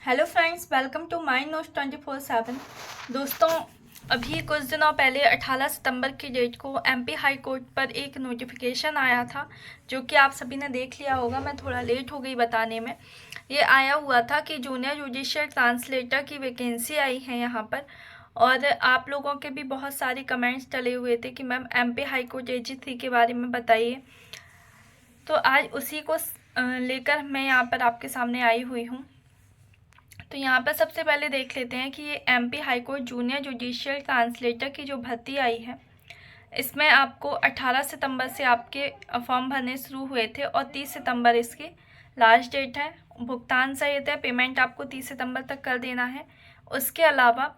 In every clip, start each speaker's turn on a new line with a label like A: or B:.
A: Hello friends, welcome to my notes 24/7। दोस्तों, अभी कुछ दिनों पहले 18 सितंबर की डेट को एमपी हाई कोर्ट पर एक नोटिफिकेशन आया था, जो कि आप सभी ने देख लिया होगा। मैं थोड़ा लेट हो गई बताने में। ये आया हुआ था कि जूनियर जुडिशियल ट्रांसलेटर की वैकेंसी आई है यहाँ पर, और आप लोगों के भी बहुत सारे कमेंट्स डले हुए थे कि ma'am MP high court AG3 के बारे में बताइए। तो आज उसी को लेकर मैं यहाँ पर आपके सामने आई हुई हूँ। तो यहाँ पर सबसे पहले देख लेते हैं कि ये MP high court junior judicial translator की जो भर्ती आई है, इसमें आपको 18 सितंबर से आपके फॉर्म भरने शुरू हुए थे और 30 सितंबर इसकी लास्ट डेट है। भुगतान सहित है, पेमेंट आपको 30 सितंबर तक कर देना है। उसके अलावा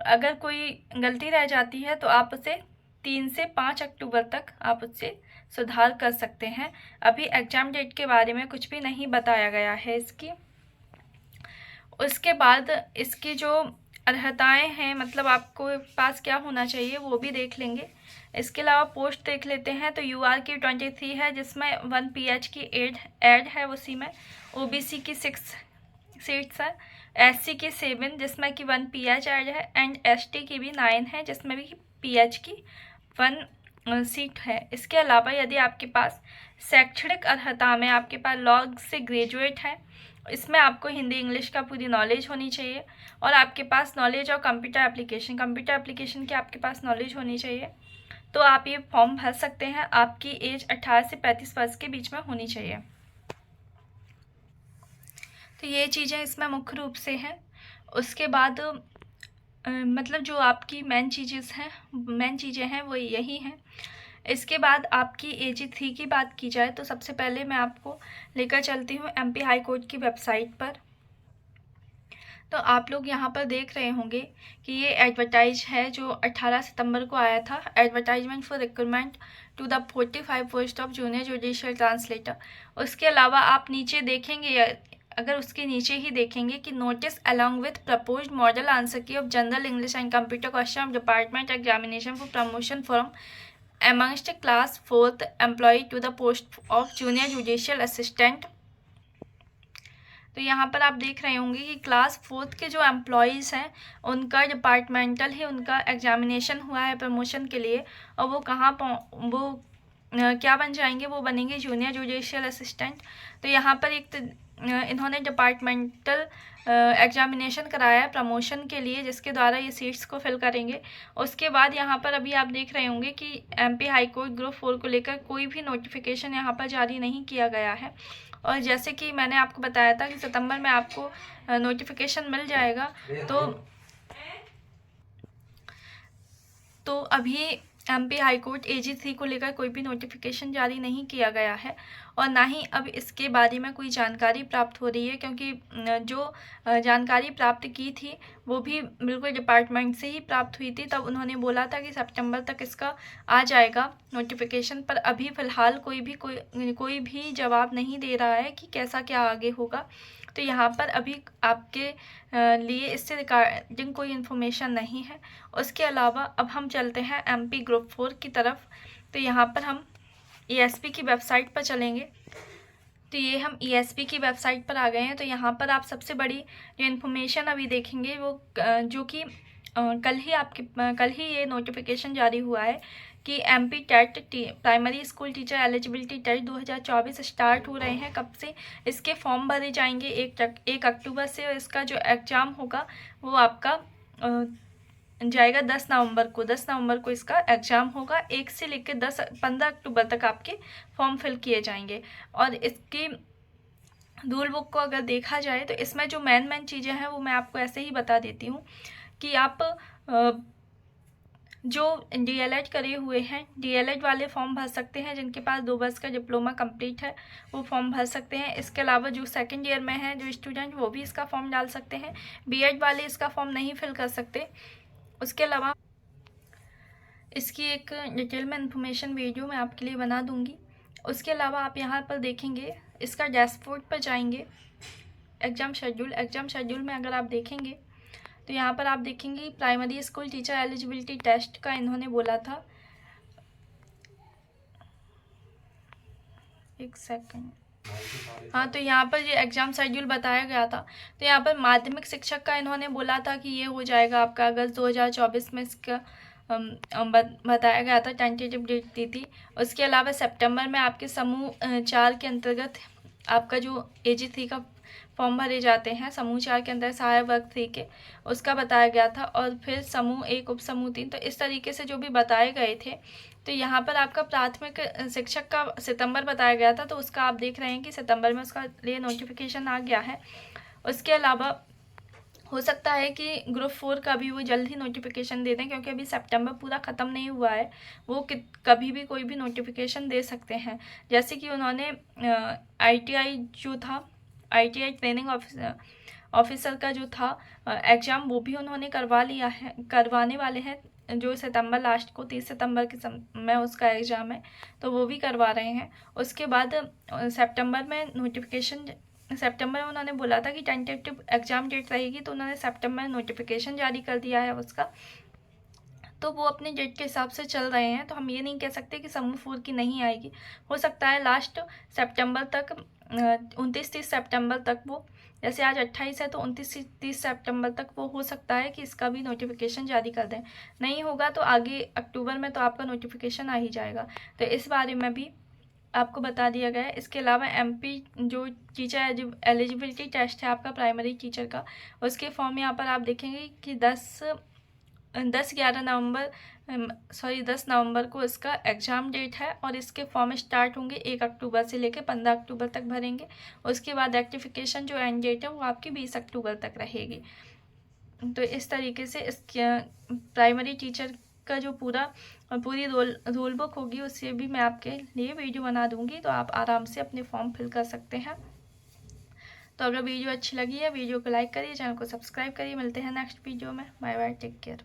A: अगर कोई गलती रह जाती है तो आप उसे 3 से 5 अक्टूबर तक आप उससे सुधार कर सकते हैं। अभी एग्ज़ाम डेट के बारे में कुछ भी नहीं बताया गया है इसकी। उसके बाद इसकी जो अर्हताएं हैं, मतलब आपको पास क्या होना चाहिए, वो भी देख लेंगे। इसके अलावा पोस्ट देख लेते हैं। तो यूआर की 23 है, जिसमें 1 PH की ऐड है उसी में। ओबीसी की 6 सीट्स है। एससी की 7, जिसमें कि 1 PH ऐड है। एंड एसटी की भी 9 है, जिसमें भी PH की 1 सीट है। इसके अलावा यदि आपके पास शैक्षणिक अर्हता में आपके पास लॉ से ग्रेजुएट है, इसमें आपको हिंदी इंग्लिश का पूरी नॉलेज होनी चाहिए, और आपके पास नॉलेज और कंप्यूटर एप्लीकेशन की आपके पास नॉलेज होनी चाहिए, तो आप ये फॉर्म भर सकते हैं। आपकी एज 18 से 35 वर्ष के बीच में होनी चाहिए। तो ये चीज़ें इसमें मुख्य रूप से हैं। उसके बाद मतलब जो आपकी मेन चीज़ें हैं वो यही हैं। इसके बाद आपकी AG3 की बात की जाए तो सबसे पहले मैं आपको लेकर चलती हूँ एमपी हाई कोर्ट की वेबसाइट पर। तो आप लोग यहाँ पर देख रहे होंगे कि ये एडवर्टाइज है जो 18 सितंबर को आया था। Advertisement for recruitment to the 45 post of junior judicial translator. उसके अलावा आप नीचे देखेंगे, अगर उसके नीचे ही देखेंगे कि notice along with proposed model answer key of general English and computer question of department examination for promotion from amongst class 4th employee to the post of junior judicial assistant। तो यहाँ पर आप देख रहे होंगे कि क्लास 4th के जो एम्प्लॉयज़ हैं, उनका डिपार्टमेंटल ही उनका एग्जामिनेशन हुआ है प्रमोशन के लिए, और वो क्या बन जाएंगे, वो बनेंगे जूनियर जुडिशियल असिस्टेंट। तो यहाँ पर इन्होंने डिपार्टमेंटल एग्जामिनेशन कराया है प्रमोशन के लिए, जिसके द्वारा ये सीट्स को फिल करेंगे। उसके बाद यहाँ पर अभी आप देख रहे होंगे कि एमपी हाई कोर्ट ग्रुप 4 को लेकर कोई भी नोटिफिकेशन यहाँ पर जारी नहीं किया गया है। और जैसे कि मैंने आपको बताया था कि सितंबर में आपको नोटिफिकेशन मिल जाएगा। तो अभी एमपी हाई कोर्ट AG3 को लेकर कोई भी नोटिफिकेशन जारी नहीं किया गया है, और ना ही अब इसके बारे में कोई जानकारी प्राप्त हो रही है, क्योंकि जो जानकारी प्राप्त की थी वो भी बिल्कुल डिपार्टमेंट से ही प्राप्त हुई थी। तब उन्होंने बोला था कि सितंबर तक इसका आ जाएगा नोटिफिकेशन, पर अभी फ़िलहाल कोई भी जवाब नहीं दे रहा है कि कैसा क्या आगे होगा। तो यहाँ पर अभी आपके लिए इससे रिगार्डिंग कोई इन्फॉर्मेशन नहीं है। उसके अलावा अब हम चलते हैं एमपी ग्रुप 4 की तरफ। तो यहाँ पर हम ESP की वेबसाइट पर चलेंगे। तो ये हम ESP की वेबसाइट पर आ गए हैं। तो यहाँ पर आप सबसे बड़ी जो इन्फॉर्मेशन अभी देखेंगे वो जो कि कल ही ये नोटिफिकेशन जारी हुआ है कि MP TET primary school teacher eligibility TET 2024 start हो रहे हैं। कब से इसके फॉर्म भरे जाएंगे? 1 अक्टूबर से, और इसका जो एग्ज़ाम होगा वो आपका जाएगा 10 नवंबर को इसका एग्ज़ाम होगा। 1 से लेकर 15 अक्टूबर तक आपके फॉर्म फिल किए जाएंगे। और इसकी रूल बुक को अगर देखा जाए तो इसमें जो मेन चीज़ें हैं वो मैं आपको ऐसे ही बता देती हूँ कि आप जो DLED करे हुए हैं, DLED वाले फॉर्म भर सकते हैं। जिनके पास 2 वर्ष का डिप्लोमा कंप्लीट है वो फॉर्म भर सकते हैं। इसके अलावा जो सेकंड ईयर में है जो स्टूडेंट, वो भी इसका फॉर्म डाल सकते हैं। BEd वाले इसका फॉर्म नहीं फिल कर सकते। उसके अलावा इसकी एक डिटेल में इंफॉर्मेशन वीडियो मैं आपके लिए बना दूंगी। उसके अलावा आप यहाँ पर देखेंगे, इसका डैशबोर्ड पर जाएंगे, एग्ज़ाम शेड्यूल में अगर आप देखेंगे तो यहाँ पर आप देखेंगे primary school teacher eligibility test का इन्होंने बोला था, एक सेकंड, हाँ, तो यहाँ पर ये एग्ज़ाम शेड्यूल बताया गया था। तो यहाँ पर माध्यमिक शिक्षक का इन्होंने बोला था कि ये हो जाएगा आपका अगस्त 2024 में, इसका बताया गया था, टेंटेटिव डेट दी थी। उसके अलावा सितंबर में आपके समूह 4 के अंतर्गत आपका जो AG3 का फॉर्म भरे जाते हैं, समूह 4 के अंदर सहायक वर्ग 3 के, उसका बताया गया था। और फिर समूह 1 उप समूह 3, तो इस तरीके से जो भी बताए गए थे। तो यहाँ पर आपका प्राथमिक शिक्षक का सितंबर बताया गया था, तो उसका आप देख रहे हैं कि सितंबर में उसका लिए नोटिफिकेशन आ गया है। उसके अलावा हो सकता है कि ग्रुप 4 का भी वो जल्द ही नोटिफिकेशन दे दें, क्योंकि अभी सितंबर पूरा ख़त्म नहीं हुआ है। वो कभी भी कोई भी नोटिफिकेशन दे सकते हैं। जैसे कि उन्होंने ITI जो था, ITI ट्रेनिंग ऑफिसर का जो था एग्ज़ाम, वो भी उन्होंने करवाने वाले हैं, जो सितंबर लास्ट को 30 सितंबर के समय उसका एग्ज़ाम है, तो वो भी करवा रहे हैं। उसके बाद सितंबर में सितंबर में उन्होंने बोला था कि टेंटेटिव एग्ज़ाम डेट रहेगी, तो उन्होंने सितंबर में नोटिफिकेशन जारी कर दिया है उसका। तो वो अपने डेट के हिसाब से चल रहे हैं। तो हम ये नहीं कह सकते कि समूह 4 की नहीं आएगी। हो सकता है लास्ट सितंबर तक, 29-30 सितंबर तक वो, जैसे आज 28 है तो 29-30 सितंबर तक वो हो सकता है कि इसका भी नोटिफिकेशन जारी कर दें। नहीं होगा तो आगे अक्टूबर में तो आपका नोटिफिकेशन आ ही जाएगा। तो इस बारे में भी आपको बता दिया गया है। इसके अलावा MP जो टीचर एलिजिबिलिटी टेस्ट है आपका प्राइमरी टीचर का, उसके फॉर्म यहाँ पर आप देखेंगे कि 10 नवंबर को इसका एग्ज़ाम डेट है। और इसके फॉर्म स्टार्ट होंगे 1 अक्टूबर से लेकर 15 अक्टूबर तक भरेंगे। उसके बाद रेक्टिफिकेशन जो एंड डेट है वो आपकी 20 अक्टूबर तक रहेगी। तो इस तरीके से इसके प्राइमरी टीचर का जो पूरी रूल बुक होगी, उससे भी मैं आपके लिए वीडियो बना दूंगी, तो आप आराम से अपने फॉर्म फिल कर सकते हैं। तो अगर वीडियो अच्छी लगी है, वीडियो को लाइक करिए, चैनल को सब्सक्राइब करिए। मिलते हैं नेक्स्ट वीडियो में। Bye bye, take care.